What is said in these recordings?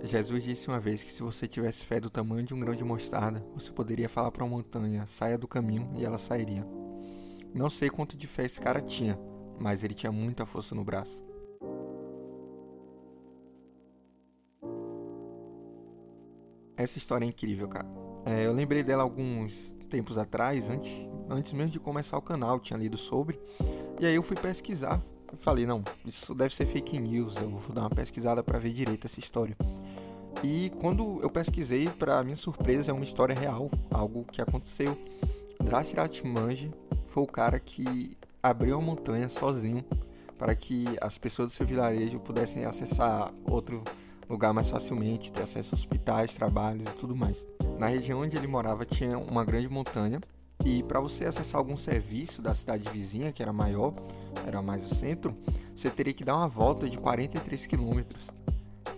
Jesus disse uma vez que se você tivesse fé do tamanho de um grão de mostarda, você poderia falar para uma montanha, saia do caminho, e ela sairia. Não sei quanto de fé esse cara tinha, mas ele tinha muita força no braço. Essa história é incrível, cara. Eu lembrei dela alguns tempos atrás, antes mesmo de começar o canal, tinha lido sobre. E aí eu fui pesquisar. Eu falei, não, isso deve ser fake news, eu vou dar uma pesquisada para ver direito essa história. E quando eu pesquisei, para minha surpresa, é uma história real, algo que aconteceu. Drashirath Manjhi foi o cara que abriu a montanha sozinho para que as pessoas do seu vilarejo pudessem acessar outro lugar mais facilmente, ter acesso a hospitais, trabalhos e tudo mais. Na região onde ele morava tinha uma grande montanha e para você acessar algum serviço da cidade vizinha, que era maior, era mais o centro, você teria que dar uma volta de 43 quilômetros.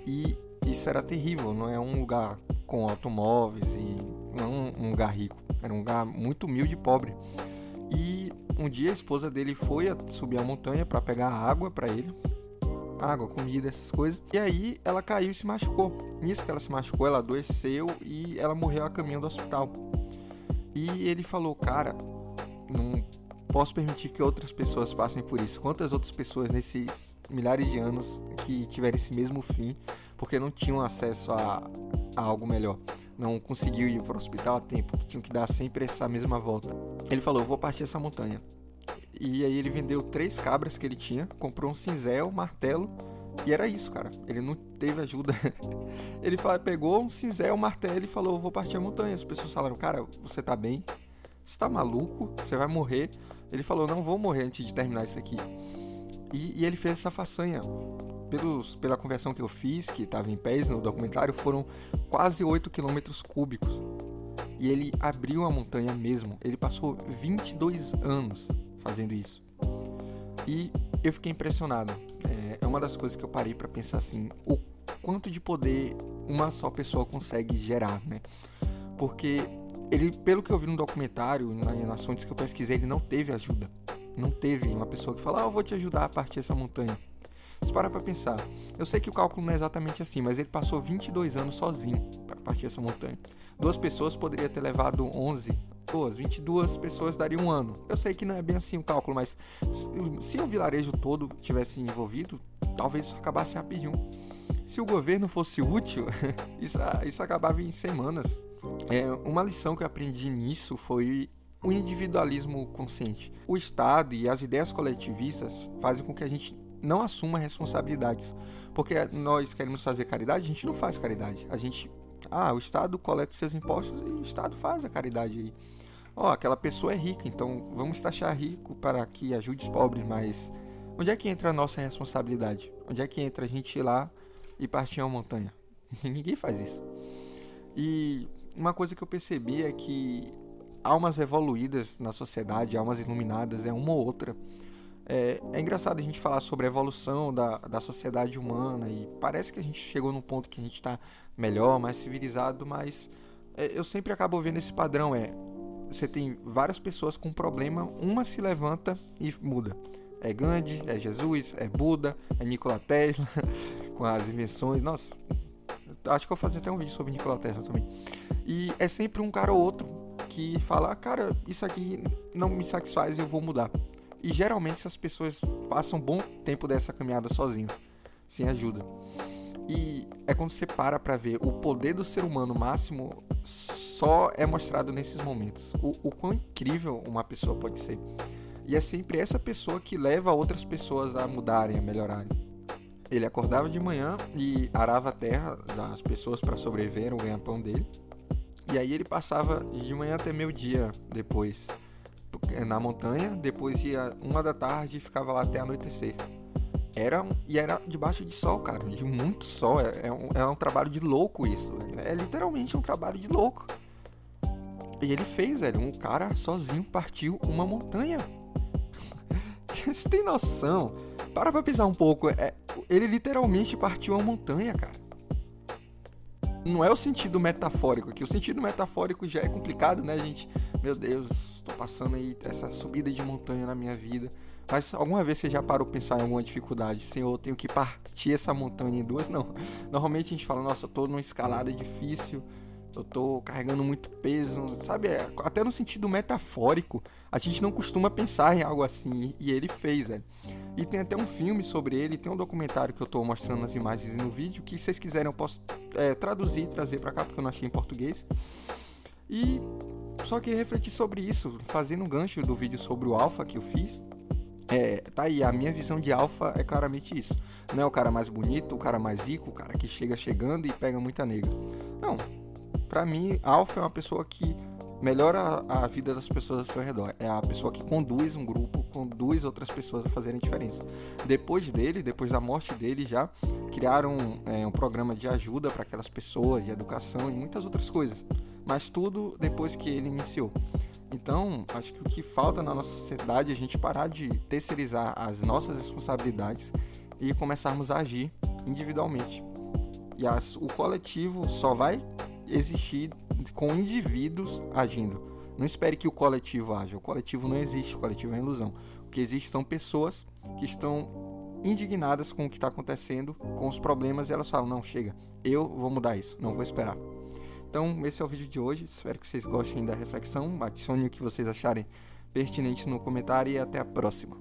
E isso era terrível, não é um lugar com automóveis e não é um lugar rico, era um lugar muito humilde e pobre. E um dia a esposa dele foi subir a montanha para pegar água para ele, água, comida, essas coisas. E aí ela caiu e se machucou. Nisso que ela se machucou, ela adoeceu e ela morreu a caminho do hospital. E ele falou, cara, não posso permitir que outras pessoas passem por isso. Quantas outras pessoas nesses milhares de anos que tiveram esse mesmo fim porque não tinham acesso a algo melhor, não conseguiu ir para o hospital a tempo, tinham que dar sempre essa mesma volta. Ele falou, eu vou partir essa montanha. E aí ele vendeu 3 cabras que ele tinha, comprou um cinzel, martelo, e era isso, cara. Ele não teve ajuda. Ele pegou um cinzel, um martelo e falou, eu vou partir a montanha. As pessoas falaram, cara, você tá bem? Você tá maluco? Você vai morrer? Ele falou, não vou morrer antes de terminar isso aqui. E ele fez essa façanha. Pela conversão que eu fiz, que estava em pés no documentário, foram quase 8 quilômetros cúbicos. E ele abriu a montanha mesmo. Ele passou 22 anos fazendo isso. E eu fiquei impressionado. É uma das coisas que eu parei para pensar assim, o quanto de poder uma só pessoa consegue gerar, né? Porque ele, pelo que eu vi no documentário, nas fontes que eu pesquisei, ele não teve ajuda. Não teve uma pessoa que fala, eu vou te ajudar a partir essa montanha. Se parar pra pensar, eu sei que o cálculo não é exatamente assim, mas ele passou 22 anos sozinho para partir essa montanha. 2 pessoas poderia ter levado 11, 22 pessoas daria um ano. Eu sei que não é bem assim o cálculo, mas se o vilarejo todo tivesse envolvido, talvez isso acabasse rapidinho. Se o governo fosse útil, isso acabava em semanas. Uma lição que eu aprendi nisso foi o individualismo consciente. O Estado e as ideias coletivistas fazem com que a gente não assuma responsabilidades. Porque nós queremos fazer caridade, a gente não faz caridade. O Estado coleta seus impostos e o Estado faz a caridade aí. Aquela pessoa é rica, então vamos taxar rico para que ajude os pobres, mas onde é que entra a nossa responsabilidade? Onde é que entra a gente ir lá e partir uma montanha? Ninguém faz isso. E uma coisa que eu percebi é que almas evoluídas na sociedade, almas iluminadas, é uma ou outra. É engraçado a gente falar sobre a evolução da sociedade humana e parece que a gente chegou num ponto que a gente está melhor, mais civilizado, mas eu sempre acabo vendo esse padrão. Você tem várias pessoas com problema, uma se levanta e muda. É Gandhi, é Jesus, é Buda, é Nikola Tesla, com as invenções. Nossa, acho que eu vou fazer até um vídeo sobre Nikola Tesla também. E é sempre um cara ou outro que fala, cara, isso aqui não me satisfaz e eu vou mudar. E geralmente essas pessoas passam um bom tempo dessa caminhada sozinhos, sem ajuda. E é quando você para ver o poder do ser humano máximo, só é mostrado nesses momentos. O quão incrível uma pessoa pode ser. E é sempre essa pessoa que leva outras pessoas a mudarem, a melhorarem. Ele acordava de manhã e arava a terra das pessoas para sobreviver, o ganha-pão dele. E aí ele passava de manhã até meio-dia depois na montanha, depois ia 1 da tarde e ficava lá até anoitecer. Era debaixo de sol, cara, de muito sol. É um trabalho de louco isso, velho. É literalmente um trabalho de louco. E ele fez, velho, um cara sozinho partiu uma montanha. Você tem noção? Para pra pensar um pouco. Ele literalmente partiu uma montanha, cara. Não é o sentido metafórico aqui. O sentido metafórico já é complicado, né, gente? Meu Deus, tô passando aí essa subida de montanha na minha vida. Mas alguma vez você já parou pra pensar em alguma dificuldade? Senhor, eu tenho que partir essa montanha em duas? Não. Normalmente a gente fala, nossa, eu tô numa escalada difícil, eu tô carregando muito peso, sabe? Até no sentido metafórico, a gente não costuma pensar em algo assim, e ele fez, velho. E tem até um filme sobre ele, tem um documentário que eu tô mostrando as imagens no vídeo, que se vocês quiserem eu posso traduzir e trazer pra cá, porque eu não achei em português. E só queria refletir sobre isso, fazendo um gancho do vídeo sobre o Alpha que eu fiz. Tá aí, a minha visão de alfa é claramente isso. Não é o cara mais bonito, o cara mais rico, o cara que chega chegando e pega muita nega. Não. Pra mim, alfa é uma pessoa que melhora a vida das pessoas ao seu redor. É a pessoa que conduz um grupo, conduz outras pessoas a fazerem diferença. Depois dele, depois da morte dele, já criaram um programa de ajuda para aquelas pessoas, de educação e muitas outras coisas. Mas tudo depois que ele iniciou. Então, acho que o que falta na nossa sociedade é a gente parar de terceirizar as nossas responsabilidades e começarmos a agir individualmente. E o coletivo só vai existir com indivíduos agindo. Não espere que o coletivo haja. O coletivo não existe, o coletivo é uma ilusão. O que existe são pessoas que estão indignadas com o que está acontecendo, com os problemas, e elas falam, não, chega, eu vou mudar isso, não vou esperar. Então, esse é o vídeo de hoje. Espero que vocês gostem da reflexão. Adicione o que vocês acharem pertinente no comentário e até a próxima.